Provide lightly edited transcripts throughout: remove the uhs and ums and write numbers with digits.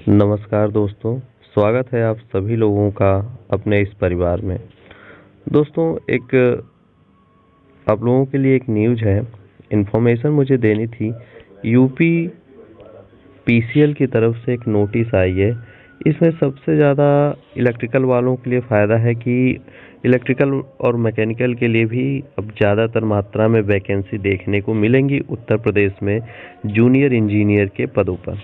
नमस्कार दोस्तों, स्वागत है आप सभी लोगों का अपने इस परिवार में। दोस्तों, एक आप लोगों के लिए एक न्यूज़ है, इन्फॉर्मेशन मुझे देनी थी। यूपी पीसीएल की तरफ से एक नोटिस आई है। इसमें सबसे ज़्यादा इलेक्ट्रिकल वालों के लिए फ़ायदा है कि इलेक्ट्रिकल और मैकेनिकल के लिए भी अब ज़्यादातर मात्रा में वैकेंसी देखने को मिलेंगी उत्तर प्रदेश में जूनियर इंजीनियर के पदों पर।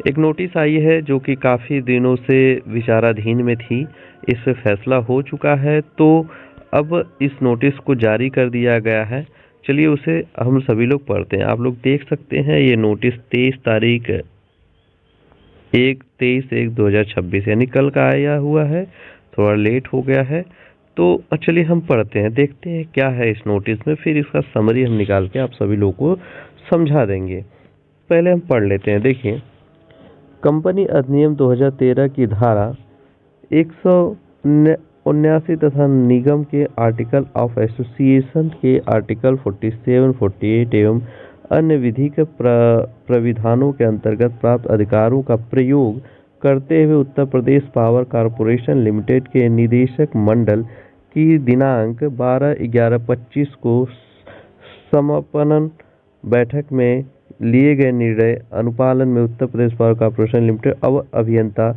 एक नोटिस आई है जो कि काफ़ी दिनों से विचाराधीन में थी। इस पे फैसला हो चुका है, तो अब इस नोटिस को जारी कर दिया गया है। चलिए उसे हम सभी लोग पढ़ते हैं। आप लोग देख सकते हैं ये नोटिस 23/1/2026 यानी कल का आया हुआ है, थोड़ा लेट हो गया है। तो चलिए हम पढ़ते हैं, देखते हैं क्या है इस नोटिस में, फिर इसका समरी हम निकाल के आप सभी लोग को समझा देंगे। पहले हम पढ़ लेते हैं। देखिए, कंपनी अधिनियम 2013 की धारा 179 तथा निगम के आर्टिकल ऑफ एसोसिएशन के आर्टिकल 47, 48 एवं अन्य विधिक प्राविधानों के अंतर्गत प्राप्त अधिकारों का प्रयोग करते हुए Uttar Pradesh power corporation limited के निदेशक मंडल की दिनांक 12/11/25 को समापन बैठक में लिए गए निर्णय अनुपालन में Uttar Pradesh power corporation limited अभियंता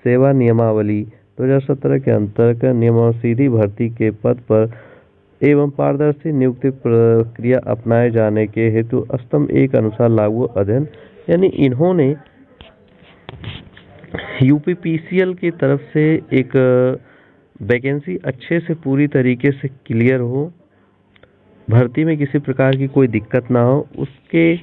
सेवा नियमावली 2017 के अंतर्गत नियमानुसार भर्ती के पद पर एवं पारदर्शी नियुक्ति प्रक्रिया अपनाए जाने के हेतु स्तंभ 1 अनुसार लागू अध्ययन, यानी इन्होंने यूपीपीसीएल की तरफ से एक वैकेंसी अच्छे से पूरी तरीके से क्लियर हो, भर्ती में किसी प्रकार की कोई दिक्कत ना हो, उसके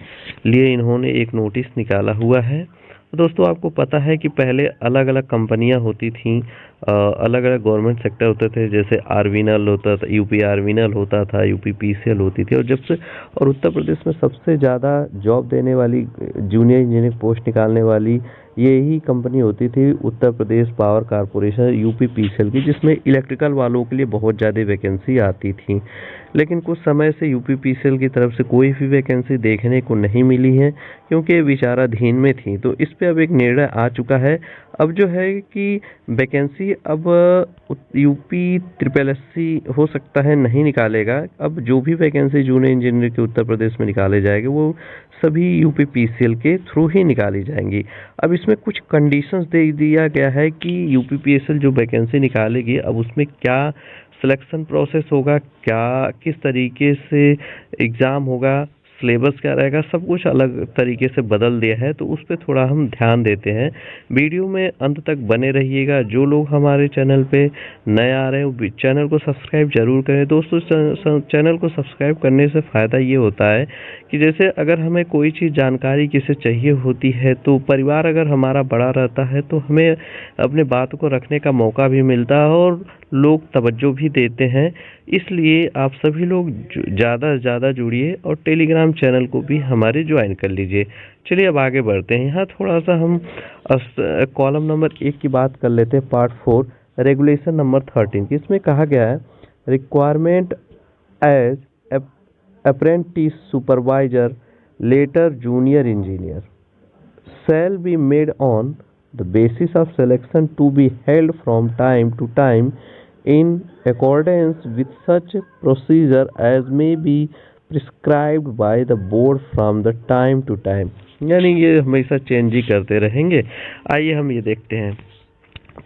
लिए इन्होंने एक नोटिस निकाला हुआ है। दोस्तों, आपको पता है कि पहले अलग अलग कंपनियां होती थीं, अलग अलग गवर्नमेंट सेक्टर होते थे, जैसे आरवीएनएल होता था, यूपी आरवीएनएल होता था, यूपी पीसीएल होती थी। और उत्तर प्रदेश में सबसे ज़्यादा जॉब देने वाली, जूनियर इंजीनियरिंग पोस्ट निकालने वाली यही कंपनी होती थी Uttar Pradesh power corporation UP PCL की, जिसमें इलेक्ट्रिकल वालों के लिए बहुत ज़्यादा वैकेंसी आती थी। लेकिन कुछ समय से यूपी पीसीएल की तरफ से कोई भी वैकेंसी देखने को नहीं मिली है, क्योंकि विचाराधीन में थी। तो इस पे अब एक निर्णय आ चुका है। अब जो है कि वैकेंसी अब यूपी ट्रिपल एससी हो सकता है नहीं निकालेगा। अब जो भी वैकेंसी जूनियर इंजीनियर के उत्तर प्रदेश में निकाले जाएंगे वो सभी यूपी पीसीएल के थ्रू ही निकाली जाएंगी। अब इसमें कुछ कंडीशंस दे दिया गया है कि यूपी पीसीएल जो वैकेंसी निकालेगी, अब उसमें क्या सिलेक्शन प्रोसेस होगा, क्या किस तरीके से एग्ज़ाम होगा, सिलेबस क्या रहेगा, सब कुछ अलग तरीके से बदल दिया है। तो उस पर थोड़ा हम ध्यान देते हैं। वीडियो में अंत तक बने रहिएगा। जो लोग हमारे चैनल पे नए आ रहे हैं वो चैनल को सब्सक्राइब जरूर करें। दोस्तों, चैनल को सब्सक्राइब करने से फ़ायदा ये होता है कि जैसे अगर हमें कोई चीज़ जानकारी किसे चाहिए होती है, तो परिवार अगर हमारा बड़ा रहता है तो हमें अपने बात को रखने का मौका भी मिलता है और लोग तवज्जो भी देते हैं। इसलिए आप सभी लोग ज़्यादा से ज़्यादा जुड़िए और टेलीग्राम चैनल को भी हमारे ज्वाइन कर लीजिए। चलिए अब आगे बढ़ते हैं। यहाँ थोड़ा सा हम कॉलम नंबर 1 की बात कर लेते हैं, पार्ट 4 रेगुलेशन नंबर 13 की। इसमें कहा गया है, requirement as apprentice supervisor later junior engineer shall be made on the basis of selection to be held from time to time in accordance with such procedure as may be prescribed by the board from the time to time। यानी ये हमेशा change ही करते रहेंगे। आइए हम ये देखते हैं,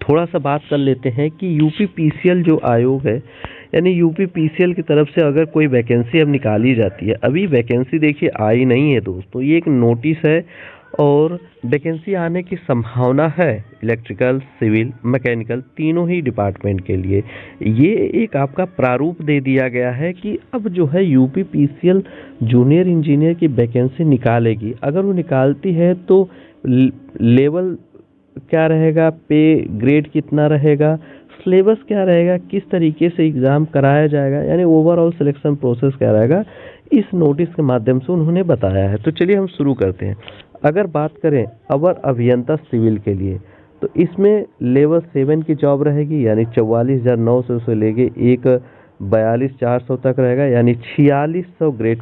थोड़ा सा बात कर लेते हैं कि यूपी पीसीएल जो आयोग है, यानी यूपी पीसीएल की तरफ से अगर कोई वैकेंसी अब निकाली जाती है, अभी वैकेंसी देखिए आई नहीं है दोस्तों, ये एक नोटिस है और वैकेंसी आने की संभावना है इलेक्ट्रिकल, सिविल, मैकेनिकल तीनों ही डिपार्टमेंट के लिए। ये एक आपका प्रारूप दे दिया गया है कि अब जो है यूपी पीसीएल जूनियर इंजीनियर की वैकेंसी निकालेगी। अगर वो निकालती है तो लेवल क्या रहेगा, पे ग्रेड कितना रहेगा, सिलेबस क्या रहेगा, किस तरीके से एग्ज़ाम कराया जाएगा, यानी ओवरऑल सिलेक्शन प्रोसेस क्या रहेगा, इस नोटिस के माध्यम से उन्होंने बताया है। तो चलिए हम शुरू करते हैं। अगर बात करें अवर अभियंता सिविल के लिए, तो इसमें लेवल 7 की जॉब रहेगी, यानी 44,900 से लेके एक 42,400 तक रहेगा, यानी 4600 ग्रेड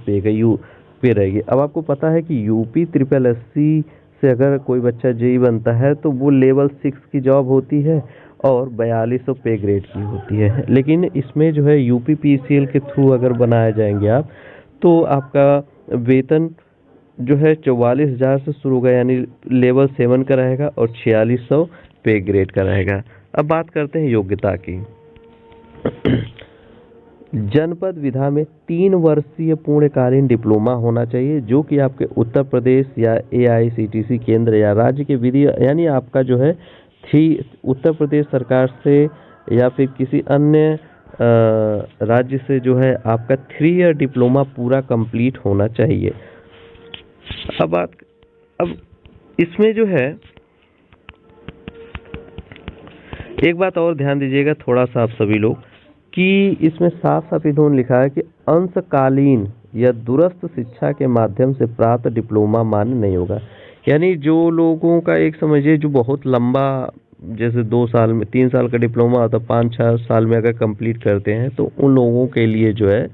पे रहेगी। अब आपको पता है कि यूपी ट्रिपल एससी से अगर कोई बच्चा जेई बनता है तो वो लेवल 6 की जॉब होती है और 4200 पे ग्रेड की होती है। लेकिन इसमें जो है यूपीपीसीएल के थ्रू अगर बनाए जाएंगे आप, तो आपका वेतन जो है 44,000 से शुरू होगा, यानी लेवल 7 का रहेगा और 4600 पे ग्रेड का रहेगा। अब बात करते हैं योग्यता की। जनपद विधा में 3 वर्षीय पूर्णकालीन डिप्लोमा होना चाहिए, जो कि आपके उत्तर प्रदेश या एआईसीटीसी केंद्र या राज्य के विधि, यानी आपका जो है थ्री, उत्तर प्रदेश सरकार से या फिर किसी अन्य राज्य से जो है आपका 3 ईयर डिप्लोमा पूरा कंप्लीट होना चाहिए। अब इसमें जो है एक बात और ध्यान दीजिएगा थोड़ा सा आप सभी लोग, कि इसमें साफ साफ इन्होंने लिखा है कि अंशकालीन या दूरस्थ शिक्षा के माध्यम से प्राप्त डिप्लोमा मान्य नहीं होगा। यानी जो लोगों का एक समझिए जो बहुत लंबा, जैसे 2 साल में 3 साल का डिप्लोमा होता है, 5-6 साल में अगर कंप्लीट करते हैं तो उन लोगों के लिए जो है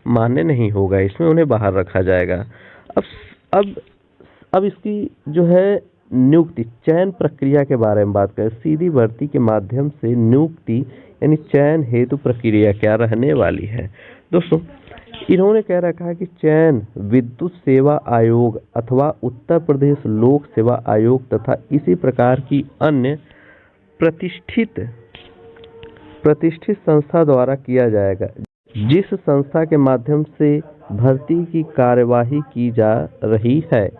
मान्य नहीं होगा, इसमें उन्हें बाहर रखा जाएगा। अब अब अब इसकी जो है नियुक्ति चयन प्रक्रिया के बारे में बात करें। सीधी भर्ती के माध्यम से नियुक्ति यानी चयन हेतु प्रक्रिया क्या रहने वाली है दोस्तों। इन्होंने कह रखा है कि चयन विद्युत सेवा आयोग अथवा उत्तर प्रदेश लोक सेवा आयोग तथा इसी प्रकार की अन्य प्रतिष्ठित संस्था द्वारा किया जाएगा, जिस संस्था के माध्यम से भर्ती की कार्यवाही की जा रही है।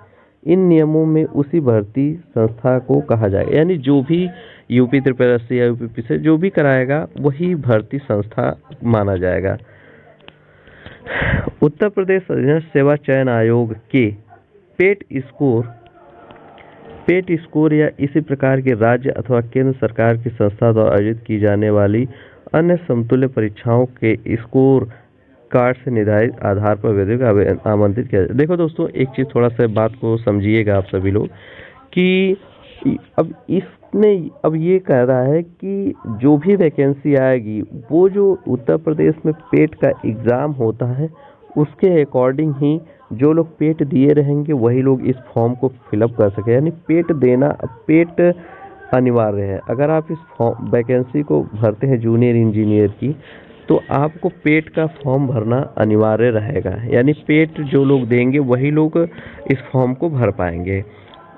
इन नियमों में उसी भर्ती संस्था को कहा जाएगा, यानी जो भी यूपी त्रिपल या यूपी से जो भी कराएगा वही भर्ती संस्था माना जाएगा। उत्तर प्रदेश सेवा चयन आयोग के पेट स्कोर या इसी प्रकार के राज्य अथवा केंद्र सरकार की संस्था द्वारा आयोजित की जाने वाली अन्य समतुल्य परीक्षाओं के स्कोर कार्ड से निर्धारित आधार पर व्यक्ति को आमंत्रित किया जाए। देखो दोस्तों, एक चीज थोड़ा सा बात को समझिएगा आप सभी लोग, कि अब ये कह रहा है कि जो भी वैकेंसी आएगी वो जो उत्तर प्रदेश में पेट का एग्ज़ाम होता है उसके अकॉर्डिंग ही जो लोग पेट दिए रहेंगे वही लोग इस फॉर्म को फिलअप कर सके। यानी पेट अनिवार्य है। अगर आप इस फॉर्म वैकेंसी को भरते हैं जूनियर इंजीनियर की, तो आपको पेट का फॉर्म भरना अनिवार्य रहेगा। यानी पेट जो लोग देंगे वही लोग इस फॉर्म को भर पाएंगे,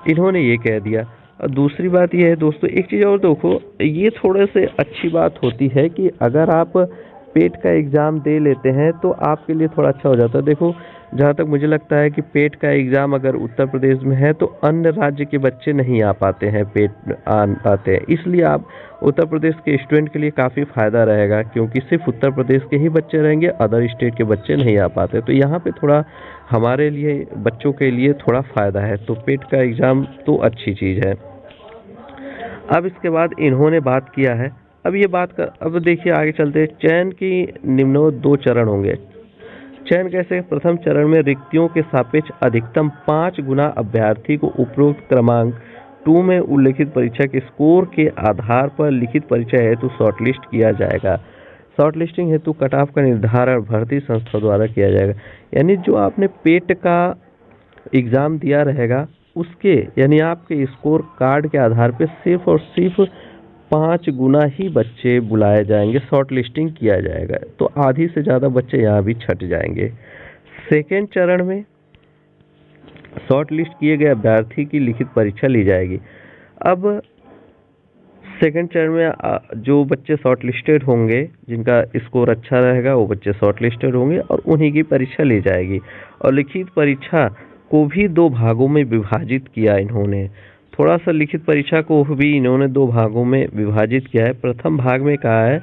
इन्होंने ये कह दिया। और दूसरी बात ये है दोस्तों, एक चीज़ और देखो, ये थोड़े से अच्छी बात होती है कि अगर आप पेट का एग्ज़ाम दे लेते हैं तो आपके लिए थोड़ा अच्छा हो जाता है। देखो, जहाँ तक मुझे लगता है कि पेट का एग्ज़ाम अगर उत्तर प्रदेश में है तो अन्य राज्य के बच्चे नहीं आ पाते हैं, आते हैं, इसलिए आप उत्तर प्रदेश के स्टूडेंट के लिए काफ़ी फ़ायदा रहेगा, क्योंकि सिर्फ उत्तर प्रदेश के ही बच्चे रहेंगे, अदर स्टेट के बच्चे नहीं आ पाते। तो यहाँ पे थोड़ा हमारे लिए, बच्चों के लिए थोड़ा फ़ायदा है। तो पेट का एग्ज़ाम तो अच्छी चीज़ है। अब इसके बाद इन्होंने बात किया है, अब देखिए आगे चलते हैं। चयन की निम्नोक्त 2 चरण होंगे। चयन कैसे? प्रथम चरण में रिक्तियों के सापेक्ष अधिकतम 5 गुना अभ्यर्थी को उपरोक्त क्रमांक 2 में उल्लिखित परीक्षा के स्कोर के आधार पर लिखित परीक्षा हेतु शॉर्टलिस्ट किया जाएगा। शॉर्टलिस्टिंग हेतु कट ऑफ का निर्धारण भर्ती संस्था द्वारा किया जाएगा। यानी जो आपने पेट का एग्ज़ाम दिया रहेगा उसके, यानी आपके स्कोर कार्ड के आधार पर सिर्फ और सिर्फ 5 गुना ही बच्चे बुलाए जाएंगे, शॉर्ट लिस्टिंग किया जाएगा। तो आधी से ज़्यादा बच्चे यहाँ भी छट जाएंगे। सेकेंड चरण में शॉर्ट लिस्ट किए गए अभ्यर्थी की लिखित परीक्षा ली जाएगी। अब सेकेंड चरण में जो बच्चे शॉर्ट लिस्टेड होंगे, जिनका स्कोर अच्छा रहेगा, वो बच्चे शॉर्ट लिस्टेड होंगे और उन्हीं की परीक्षा ली जाएगी। और लिखित परीक्षा को भी 2 भागों में विभाजित किया इन्होंने। थोड़ा सा लिखित परीक्षा को भी इन्होंने 2 भागों में विभाजित किया है। प्रथम भाग में कहा है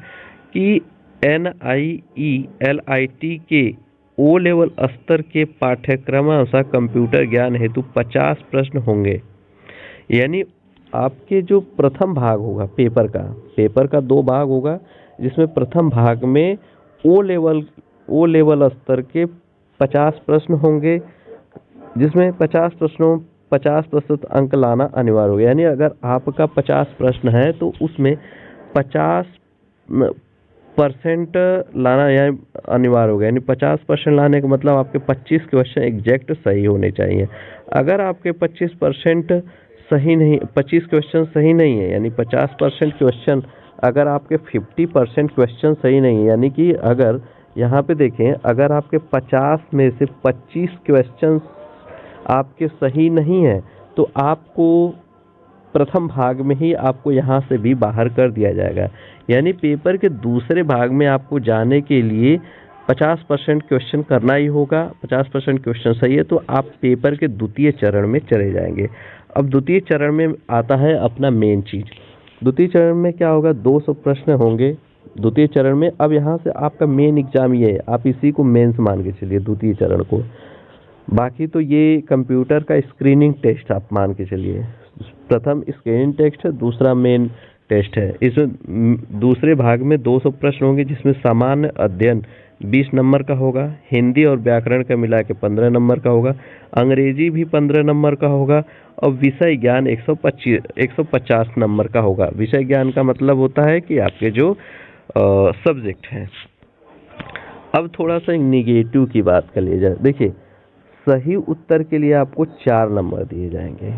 कि NIELIT के O लेवल स्तर के पाठ्यक्रम अनुसार कंप्यूटर ज्ञान हेतु 50 प्रश्न होंगे। यानी आपके जो प्रथम भाग होगा पेपर का 2 भाग होगा, जिसमें प्रथम भाग में O लेवल स्तर के 50 प्रश्न होंगे, जिसमें 50% अंक लाना अनिवार्य होगा। यानी अगर आपका 50 प्रश्न है तो उसमें 50% लाना यानी अनिवार्य होगा। यानी 50% लाने का मतलब आपके 25 क्वेश्चन एग्जैक्ट सही होने चाहिए। अगर आपके 25% सही नहीं, 25 क्वेश्चन सही नहीं है, यानी 50% क्वेश्चन, अगर आपके 50% क्वेश्चन सही नहीं है, यानी कि अगर यहाँ पे देखें, अगर आपके 50 में से 25 क्वेश्चन आपके सही नहीं है तो आपको प्रथम भाग में ही आपको यहाँ से भी बाहर कर दिया जाएगा। यानी पेपर के दूसरे भाग में आपको जाने के लिए 50% क्वेश्चन करना ही होगा। 50% क्वेश्चन सही है तो आप पेपर के द्वितीय चरण में चले जाएंगे। अब द्वितीय चरण में आता है अपना मेन चीज। द्वितीय चरण में क्या होगा, 200 प्रश्न होंगे द्वितीय चरण में। अब यहाँ से आपका मेन एग्जाम ये है, आप इसी को मेंस मान के चलिए द्वितीय चरण को। बाकी तो ये कंप्यूटर का स्क्रीनिंग टेस्ट आप मान के चलिए। प्रथम स्क्रीनिंग टेस्ट है, दूसरा मेन टेस्ट है। इसमें दूसरे भाग में 200 प्रश्न होंगे, जिसमें सामान्य अध्ययन 20 नंबर का होगा, हिंदी और व्याकरण का मिला के 15 नंबर का होगा, अंग्रेजी भी 15 नंबर का होगा और विषय ज्ञान 150 नंबर का होगा। विषय ज्ञान का मतलब होता है कि आपके जो सब्जेक्ट हैं। अब थोड़ा सा निगेटिव की बात कर लिया जाए। देखिए, सही उत्तर के लिए आपको 4 नंबर दिए जाएंगे।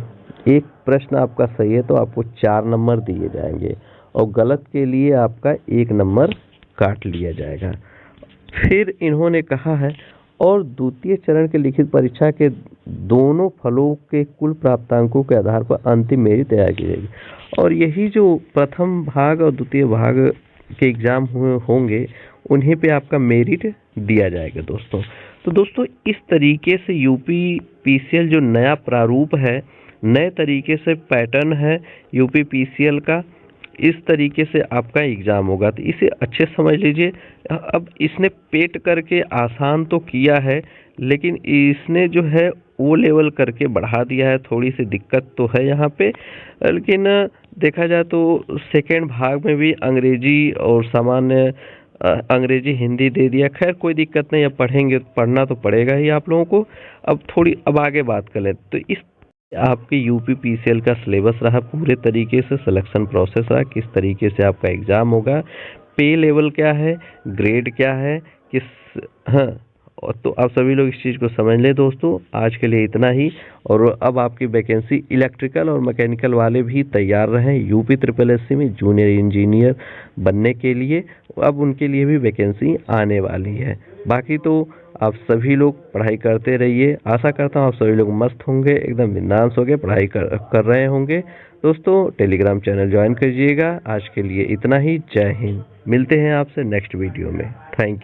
एक प्रश्न आपका सही है तो आपको 4 नंबर दिए जाएंगे और गलत के लिए आपका 1 नंबर काट लिया जाएगा। फिर इन्होंने कहा है, और द्वितीय चरण के लिखित परीक्षा के दोनों फलों के कुल प्राप्तांकों के आधार पर अंतिम मेरिट तैयार की जाएगी। और यही जो प्रथम भाग और द्वितीय भाग के एग्जाम होंगे, उन्हीं पे आपका मेरिट दिया जाएगा दोस्तों। तो दोस्तों, इस तरीके से यूपी पीसीएल जो नया प्रारूप है, नए तरीके से पैटर्न है यूपी पीसीएल का, इस तरीके से आपका एग्जाम होगा। तो इसे अच्छे समझ लीजिए। अब इसने पेट करके आसान तो किया है, लेकिन इसने जो है ओ लेवल करके बढ़ा दिया है। थोड़ी सी दिक्कत तो है यहाँ पे, लेकिन देखा जाए तो सेकेंड भाग में भी अंग्रेजी और सामान्य अंग्रेजी हिंदी दे दिया। खैर कोई दिक्कत नहीं, अब पढ़ेंगे, पढ़ना तो पड़ेगा ही आप लोगों को। अब आगे बात कर लें तो इस आपके यूपी पीसीएल का सिलेबस रहा, पूरे तरीके से सिलेक्शन प्रोसेस रहा, किस तरीके से आपका एग्जाम होगा, पे लेवल क्या है, ग्रेड क्या है, किस हाँ। और तो आप सभी लोग इस चीज़ को समझ लें दोस्तों। आज के लिए इतना ही। और अब आपकी वैकेंसी इलेक्ट्रिकल और मैकेनिकल वाले भी तैयार रहें यूपी SSSC में जूनियर इंजीनियर बनने के लिए। अब उनके लिए भी वैकेंसी आने वाली है। बाकी तो आप सभी लोग पढ़ाई करते रहिए। आशा करता हूँ आप सभी लोग मस्त होंगे, एकदम बिंदास हो गए, पढ़ाई कर रहे होंगे। दोस्तों, टेलीग्राम चैनल ज्वाइन कीजिएगा। आज के लिए इतना ही। जय हिंद। मिलते हैं आपसे नेक्स्ट वीडियो में। Thank you.